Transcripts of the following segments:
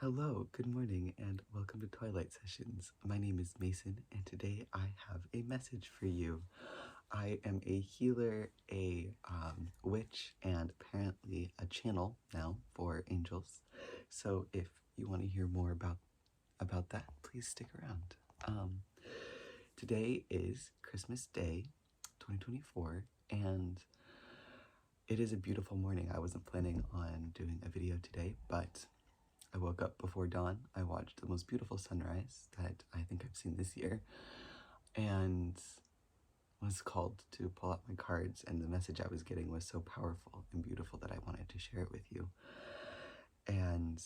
Hello, good morning, and welcome to Twilight Sessions. My name is Mason, and today I have a message for you. I am a healer, a witch, and apparently a channel now for angels. So if you want to hear more about that, please stick around. Today is Christmas Day, 2024, and it is a beautiful morning. I wasn't planning on doing a video today, but I woke up before dawn. I watched the most beautiful sunrise that I think I've seen this year, and was called to pull out my cards, and the message I was getting was so powerful and beautiful that I wanted to share it with you. And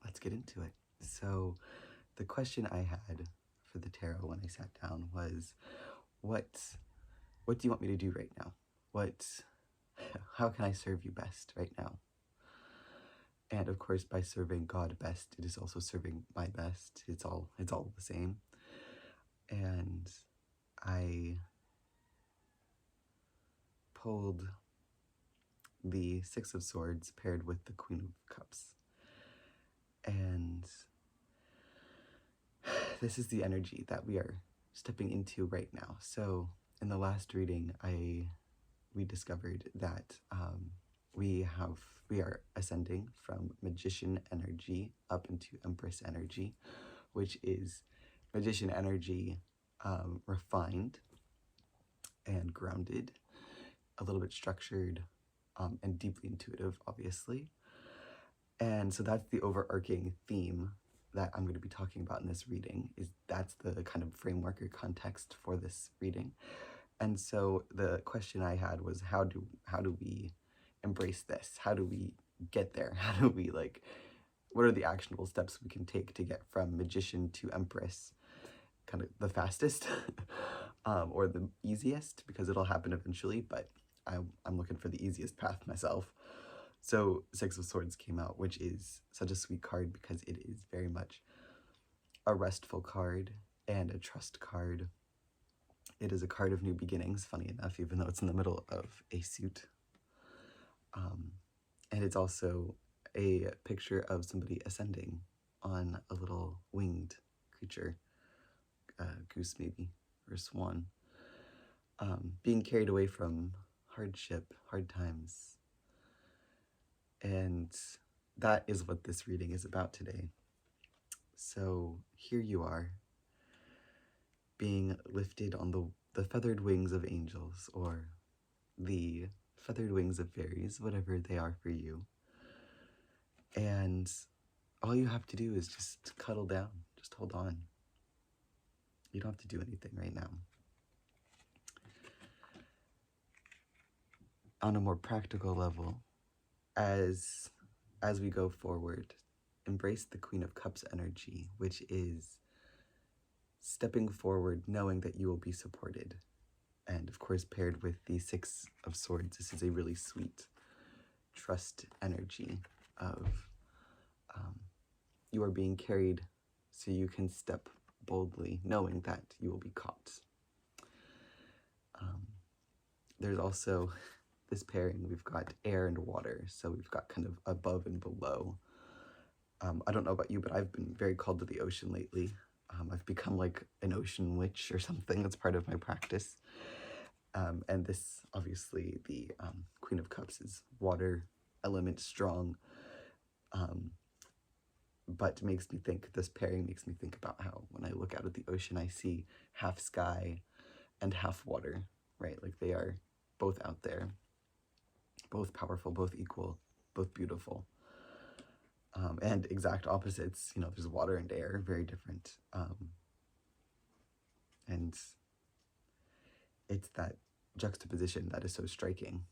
let's get into it. So the question I had for the tarot when I sat down was, what do you want me to do right now? How can I serve you best right now? And of course, by serving God best, it is also serving my best. It's all the same. And I pulled the Six of Swords paired with the Queen of Cups. And this is the energy that we are stepping into right now. So in the last reading, we discovered that we are ascending from Magician energy up into Empress energy, which is Magician energy refined and grounded, a little bit structured, and deeply intuitive, obviously. And so that's the overarching theme that I'm going to be talking about in this reading. That's the kind of framework or context for this reading. And so the question I had was, how do we embrace this? How do we get there? How do we, what are the actionable steps we can take to get from Magician to Empress, kind of the fastest or the easiest, because it'll happen eventually, but I'm looking for the easiest path myself. So Six of Swords came out, which is such a sweet card because it is very much a restful card and a trust card. It is a card of new beginnings, funny enough, even though it's in the middle of a suit. And it's also a picture of somebody ascending on a little winged creature, goose maybe, or swan, being carried away from hardship, hard times. And that is what this reading is about today. So here you are, being lifted on the feathered wings of angels, or the feathered wings of fairies, whatever they are for you. And all you have to do is just cuddle down, just hold on. You don't have to do anything right now. On a more practical level, as we go forward, embrace the Queen of Cups energy, which is stepping forward knowing that you will be supported. And of course, paired with the Six of Swords, this is a really sweet trust energy of you are being carried so you can step boldly, knowing that you will be caught. There's also this pairing, we've got air and water, so we've got kind of above and below. I don't know about you, but I've been very called to the ocean lately. I've become like an ocean witch or something. That's part of my practice. And this, obviously, the Queen of Cups is water element strong, but makes me think, this pairing makes me think about how when I look out at the ocean, I see half sky and half water, right? Like they are both out there, both powerful, both equal, both beautiful. And exact opposites, there's water and air, very different. And it's that juxtaposition that is so striking,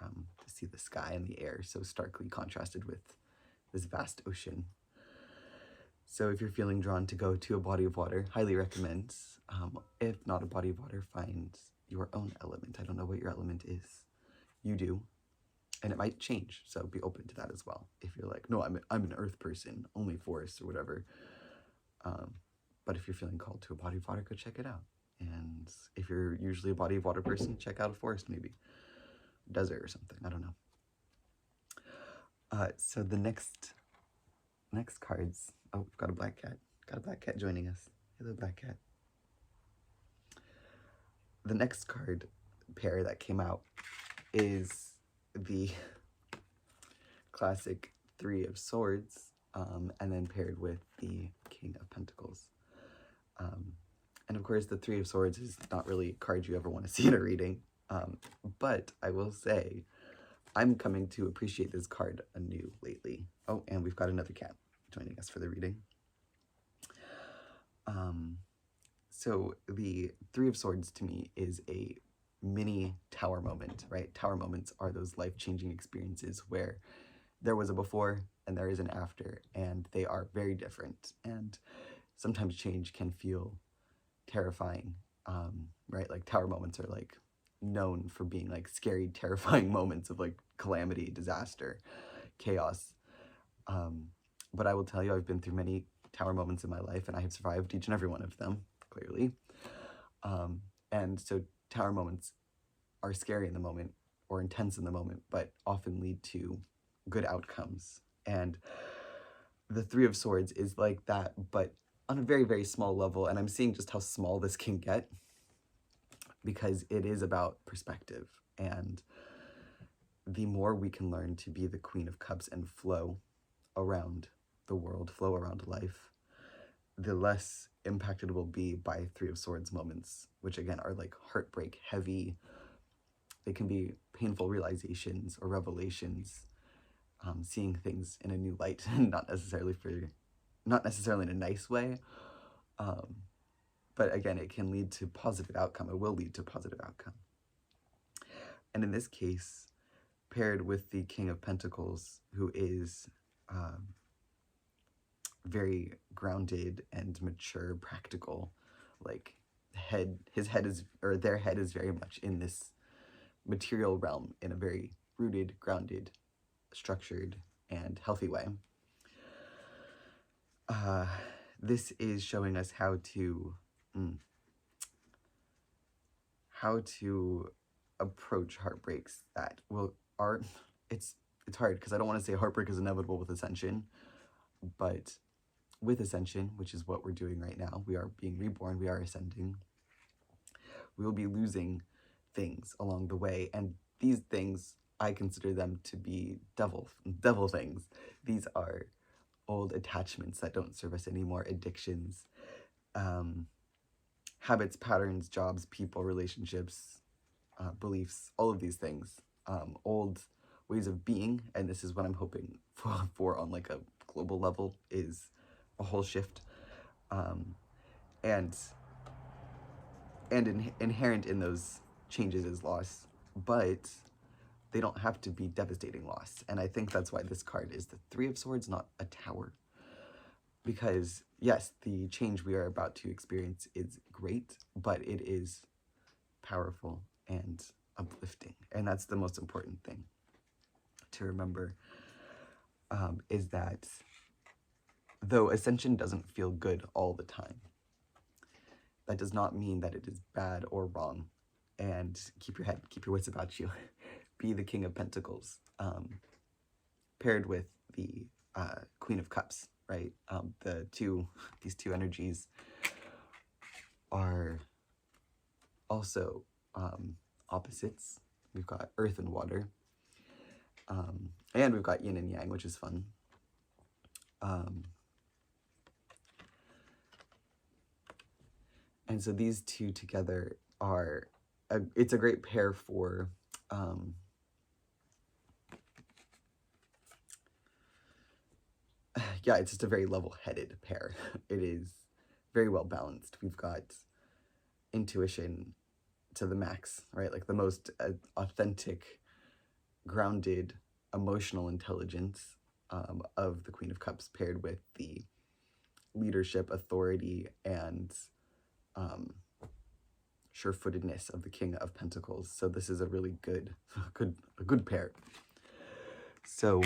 to see the sky and the air so starkly contrasted with this vast ocean. So if you're feeling drawn to go to a body of water, highly recommend. If not a body of water, find your own element. I don't know what your element is. You do. And it might change, so be open to that as well. If you're like, no, I'm an earth person, only forest or whatever. But if you're feeling called to a body of water, go check it out. And if you're usually a body of water person, check out a forest maybe. Desert or something, I don't know. So the next next cards. Oh, we've got a black cat. Got a black cat joining us. Hello, black cat. The next card pair that came out is the classic Three of Swords, and then paired with the King of Pentacles. And of course, the Three of Swords is not really a card you ever want to see in a reading, but I will say I'm coming to appreciate this card anew lately. Oh, and we've got another cat joining us for the reading. So the Three of Swords to me is a mini tower moment, right? Tower moments are those life-changing experiences where there was a before and there is an after, and they are very different. And sometimes change can feel terrifying, right? Like tower moments are like known for being like scary, terrifying moments of like calamity, disaster, chaos. But I will tell you, I've been through many tower moments in my life, and I have survived each and every one of them, clearly. And so tower moments are scary in the moment or intense in the moment, but often lead to good outcomes. And the Three of Swords is like that, but on a very, very small level. And I'm seeing just how small this can get, because it is about perspective. And the more we can learn to be the Queen of Cups and flow around the world, flow around life, the less impacted we'll be by Three of Swords moments, which again are like heartbreak heavy. They can be painful realizations or revelations, seeing things in a new light, not necessarily in a nice way. But again, it can lead to positive outcome. It will lead to positive outcome. And in this case, paired with the King of Pentacles, who is very grounded and mature, practical, like their head is very much in this material realm in a very rooted, grounded, structured, and healthy way. This is showing us how to approach heartbreaks that it's hard because I don't want to say heartbreak is inevitable with Ascension, but with Ascension, which is what we're doing right now, we are being reborn, we are ascending, we will be losing things along the way, and these things, I consider them to be devil things. These are old attachments that don't serve us anymore, addictions, habits, patterns, jobs, people, relationships, beliefs, all of these things, old ways of being. And this is what I'm hoping for on like a global level, is a whole shift. And inherent in those changes is loss, but they don't have to be devastating loss. And I think that's why this card is the Three of Swords, not a tower. Because yes, the change we are about to experience is great, but it is powerful and uplifting. And that's the most important thing to remember, is that though Ascension doesn't feel good all the time, that does not mean that it is bad or wrong. And keep your wits about you. Be the King of Pentacles, paired with the Queen of Cups, right? These two energies are also opposites. We've got earth and water, and we've got yin and yang, which is fun. And so these two together are, it's a great pair for, yeah, it's just a very level-headed pair. It is very well balanced. We've got intuition to the max, right? Like the most authentic, grounded, emotional intelligence of the Queen of Cups, paired with the leadership, authority, and sure-footedness of the King of Pentacles. So this is a really good pair. So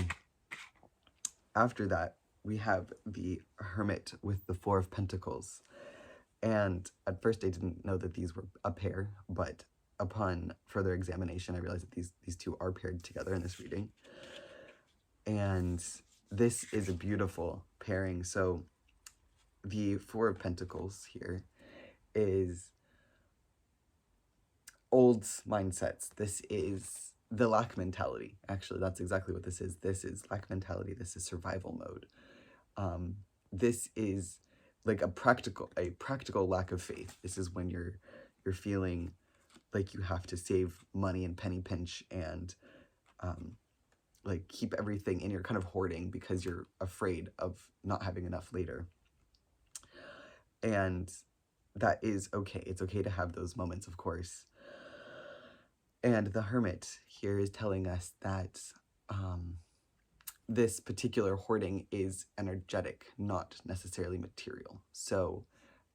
after that, we have the Hermit with the Four of Pentacles. And at first I didn't know that these were a pair, but upon further examination, I realized that these two are paired together in this reading. And this is a beautiful pairing. So the Four of Pentacles here is old mindsets. This is the lack mentality. Actually, that's exactly what this is. This is lack mentality. This is survival mode. This is like a practical lack of faith. This is when you're feeling like you have to save money and penny pinch and like keep everything in. You're kind of hoarding because you're afraid of not having enough later. And that is okay. It's okay to have those moments, of course. And the Hermit here is telling us that this particular hoarding is energetic, not necessarily material. So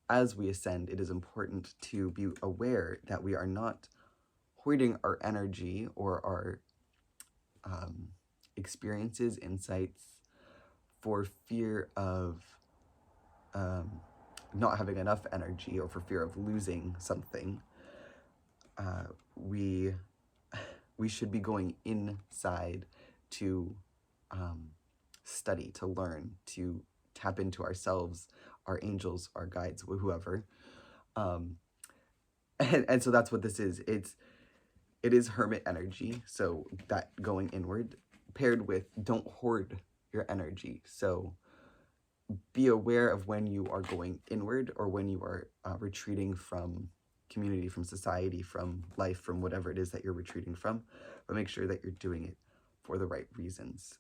as we ascend, it is important to be aware that we are not hoarding our energy or our experiences, insights, for fear of not having enough energy or for fear of losing something. We should be going inside to study, to learn, to tap into ourselves, our angels, our guides, whoever. And so that's what this is. It is hermit energy, so that going inward, paired with don't hoard your energy. So be aware of when you are going inward or when you are retreating from community, from society, from life, from whatever it is that you're retreating from, but make sure that you're doing it for the right reasons,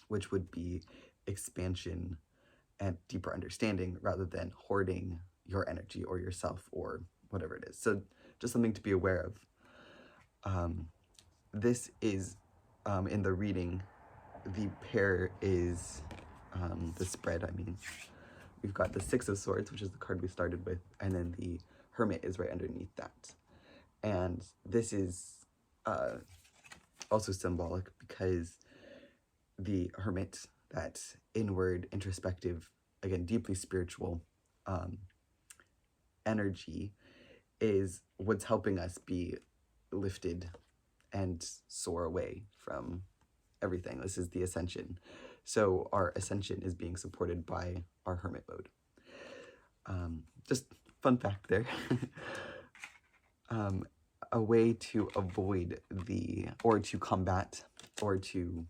which would be expansion and deeper understanding rather than hoarding your energy or yourself or whatever it is. So just something to be aware of. This is in the reading, the pair is the spread, I mean. We've got the Six of Swords, which is the card we started with, and then the Hermit is right underneath that. And this is also symbolic because the Hermit, that inward, introspective, again, deeply spiritual energy, is what's helping us be lifted and soar away from everything. This is the ascension. So our ascension is being supported by our hermit mode. Just fun fact there. A way to avoid or to combat, or to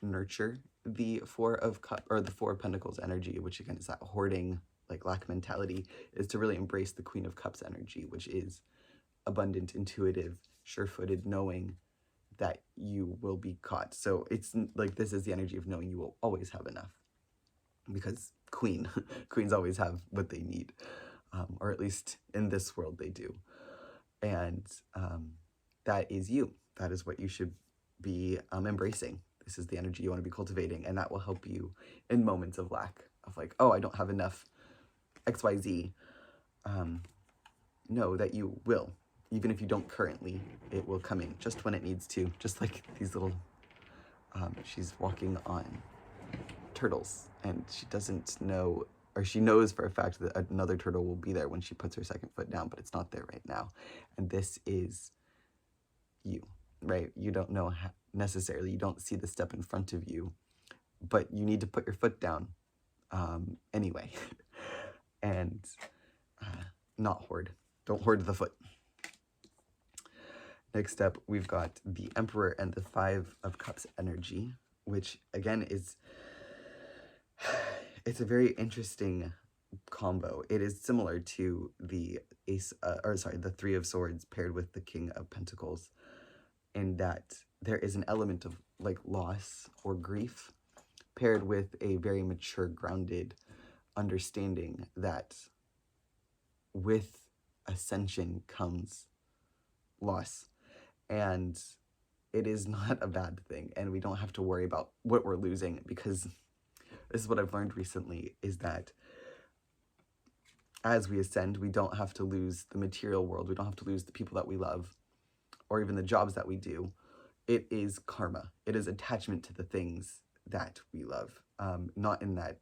nurture the Four of Pentacles energy, which again is that hoarding, like lack mentality, is to really embrace the Queen of Cups energy, which is abundant, intuitive, sure-footed, knowing that you will be caught. So it's like, this is the energy of knowing you will always have enough, because queens always have what they need, or at least in this world they do. And that is you. That is what you should be embracing. This is the energy you want to be cultivating, and that will help you in moments of lack, of like, oh, I don't have enough XYZ. Know that you will. Even if you don't currently, it will come in just when it needs to. Just like these little, she's walking on turtles, and she doesn't know, or she knows for a fact that another turtle will be there when she puts her second foot down, but it's not there right now. And this is you, right? You don't know necessarily, you don't see the step in front of you, but you need to put your foot down anyway. And not hoard. Don't hoard the foot. Next up, we've got the Emperor and the Five of Cups energy, which again is, it's a very interesting combo. It is similar to the the Three of Swords paired with the King of Pentacles, in that there is an element of like loss or grief paired with a very mature, grounded understanding that with ascension comes loss. And it is not a bad thing, and we don't have to worry about what we're losing, because this is what I've learned recently, is that as we ascend, we don't have to lose the material world, we don't have to lose the people that we love, or even the jobs that we do. It is karma. It is attachment to the things that we love. Not in that,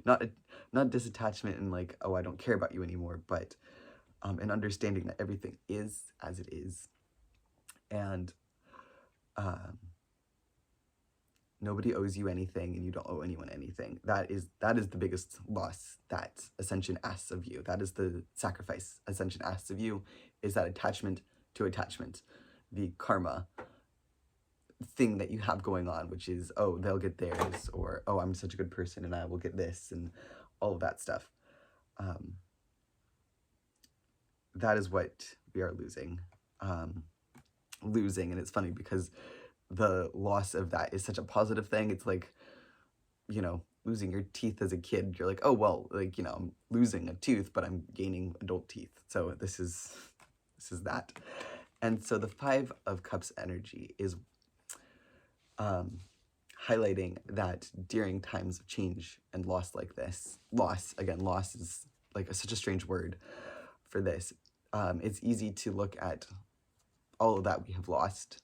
not disattachment in like, oh, I don't care about you anymore, but an understanding that everything is as it is. And Nobody owes you anything, and you don't owe anyone anything. That is the biggest loss that Ascension asks of you. That is the sacrifice Ascension asks of you, is that attachment to attachment. The karma thing that you have going on, which is, oh, they'll get theirs, or, oh, I'm such a good person and I will get this, and all of that stuff. That is what we are losing. And it's funny because the loss of that is such a positive thing. It's like, you know, losing your teeth as a kid. You're like, oh, well, like, you know, I'm losing a tooth, but I'm gaining adult teeth. So this is that. And so the Five of Cups energy is highlighting that during times of change and loss like this, loss is like such a strange word for this. It's easy to look at all of that we have lost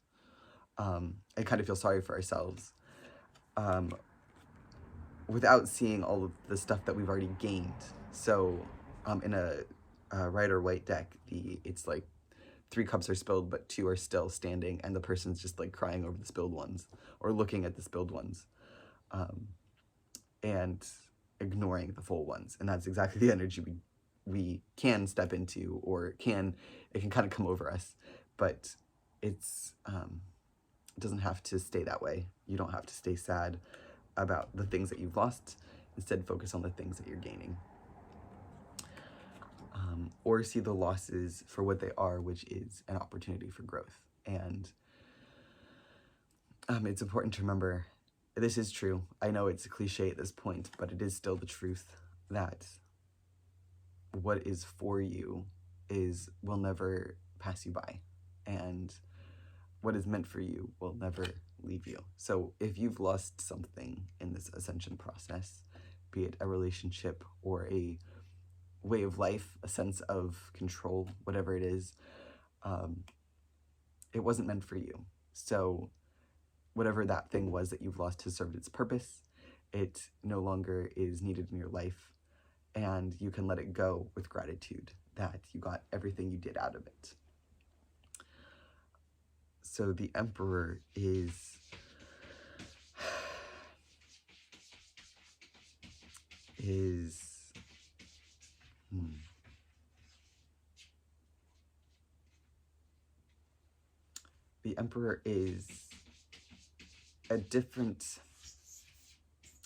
and kind of feel sorry for ourselves without seeing all of the stuff that we've already gained. So in a Rider-Waite deck, it's like 3 cups are spilled, but 2 are still standing, and the person's just like crying over the spilled ones or looking at the spilled ones and ignoring the full ones. And that's exactly the energy we can step into, or it can kind of come over us, but it doesn't have to stay that way. You don't have to stay sad about the things that you've lost. Instead, focus on the things that you're gaining. Or see the losses for what they are, which is an opportunity for growth. And it's important to remember, this is true. I know it's a cliche at this point, but it is still the truth that what is for you will never pass you by. And what is meant for you will never leave you. So if you've lost something in this ascension process, be it a relationship or a way of life, a sense of control, whatever it is, it wasn't meant for you. So whatever that thing was that you've lost has served its purpose. It no longer is needed in your life, and you can let it go with gratitude that you got everything you did out of it. So the Emperor the Emperor is a different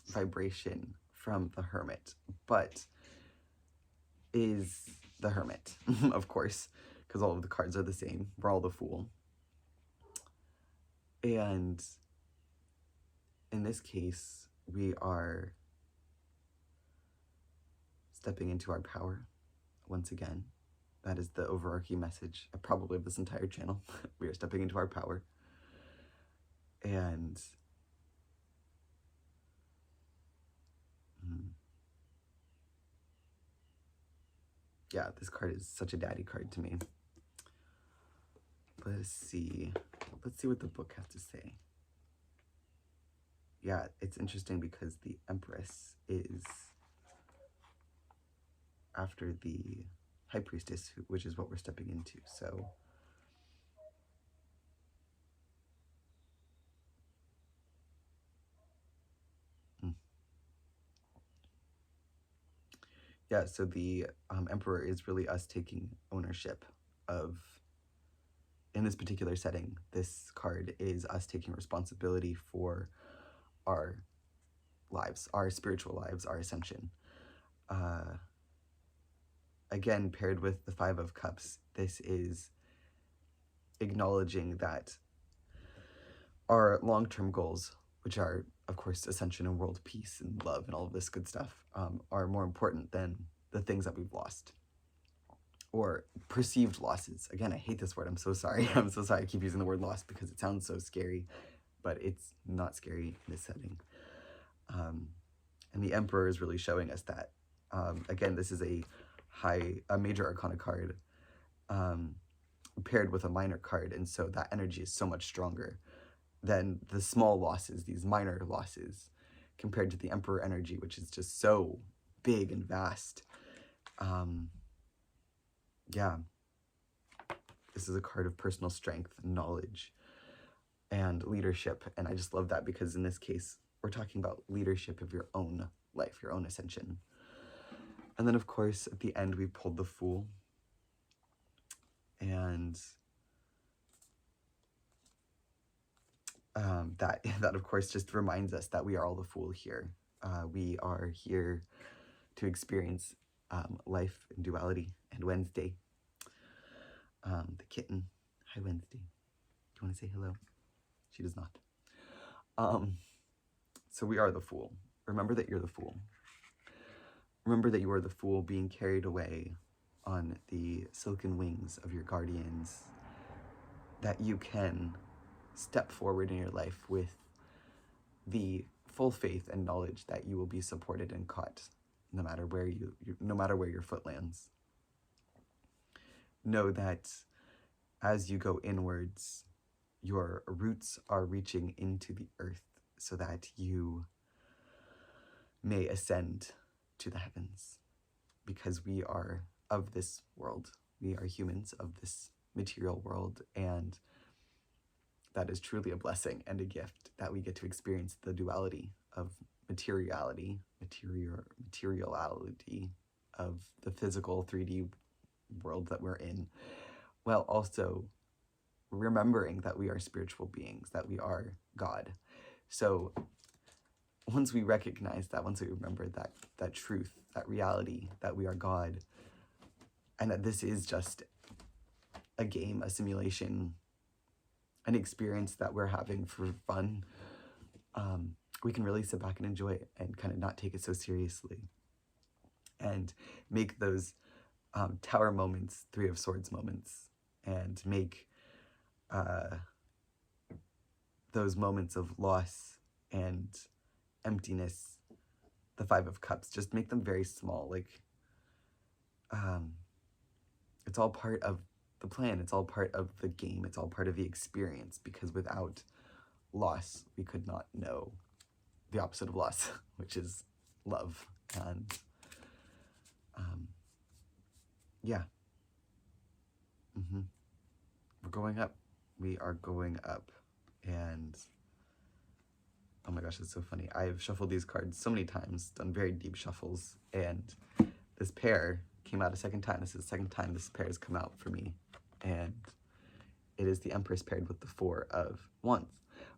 vibration from the Hermit, but is the Hermit, of course, because all of the cards are the same. We're all the Fool. And in this case, we are stepping into our power once again. That is the overarching message, probably of this entire channel. We are stepping into our power. And yeah, this card is such a daddy card to me. Let's see what the book has to say. Yeah, it's interesting because the Empress is after the High Priestess, which is what we're stepping into. So yeah, so the Emperor is really us taking ownership of, in this particular setting, this card is us taking responsibility for our lives, our spiritual lives, our ascension. Again, paired with the Five of Cups, this is acknowledging that our long-term goals, which are, of course, ascension and world peace and love and all of this good stuff, are more important than the things that we've lost. Or perceived losses. Again, I hate this word. I'm so sorry. I'm so sorry I keep using the word loss because it sounds so scary, but it's not scary in this setting. And the Emperor is really showing us that. Again, this is a major arcana card paired with a minor card, and so that energy is so much stronger than the small losses, these minor losses, compared to the Emperor energy, which is just so big and vast. Yeah, this is a card of personal strength and knowledge. and leadership. And I just love that because in this case, we're talking about leadership of your own life, your own ascension. And then, of course, at the end, we pulled the Fool. And that, of course, just reminds us that we are all the Fool here. We are here to experience life in duality. And Wednesday, the kitten, hi Wednesday. Do you want to say hello? She does not. So we are the Fool. Remember that you're the Fool. Remember that you are the Fool being carried away on the silken wings of your guardians, that you can step forward in your life with the full faith and knowledge that you will be supported and caught no matter where no matter where your foot lands. Know that as you go inwards, your roots are reaching into the earth so that you may ascend to the heavens, because we are of this world. We are humans of this material world, and that is truly a blessing and a gift that we get to experience the duality of materiality of the physical 3D world that we're in, while also remembering that we are spiritual beings, that we are God. So once we recognize that, once we remember that truth, that reality, that we are God, and that this is just a game, a simulation, an experience that we're having for fun, we can really sit back and enjoy it and kind of not take it so seriously, and make those tower moments, Three of Swords moments, and make those moments of loss and emptiness, the Five of Cups, just make them very small. Like, it's all part of the plan. It's all part of the game. It's all part of the experience, because without loss, we could not know the opposite of loss, which is love. And yeah. We're going up. We are going up. And oh my gosh, it's so funny. I've shuffled these cards so many times, done very deep shuffles, and this pair came out a second time. This is the second time this pair has come out for me. And it is the Empress paired with the Four of Wands,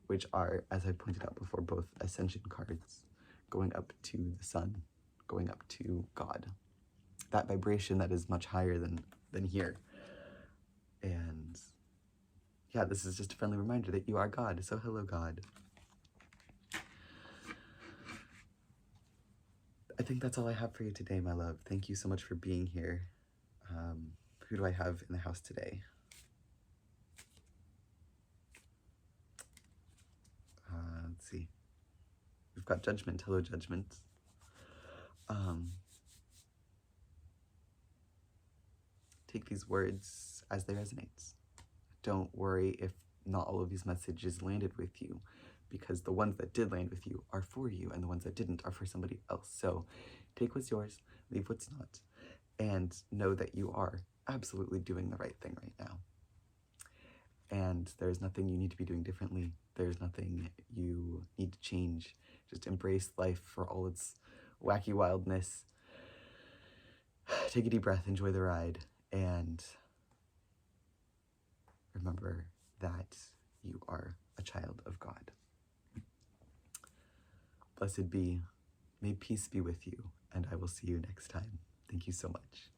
which are, as I pointed out before, both ascension cards, going up to the sun, going up to God. That vibration that is much higher than here. And yeah, this is just a friendly reminder that you are God. So hello, God. I think that's all I have for you today, my love. Thank you so much for being here. Who do I have in the house today? Let's see. We've got Judgment. Hello, Judgment. Take these words as they resonate. Don't worry if not all of these messages landed with you, because the ones that did land with you are for you, and the ones that didn't are for somebody else. So take what's yours, leave what's not, and know that you are absolutely doing the right thing right now. And there's nothing you need to be doing differently. There's nothing you need to change. Just embrace life for all its wacky wildness. Take a deep breath, enjoy the ride, and remember that you are a child of God. Blessed be, may peace be with you, and I will see you next time. Thank you so much.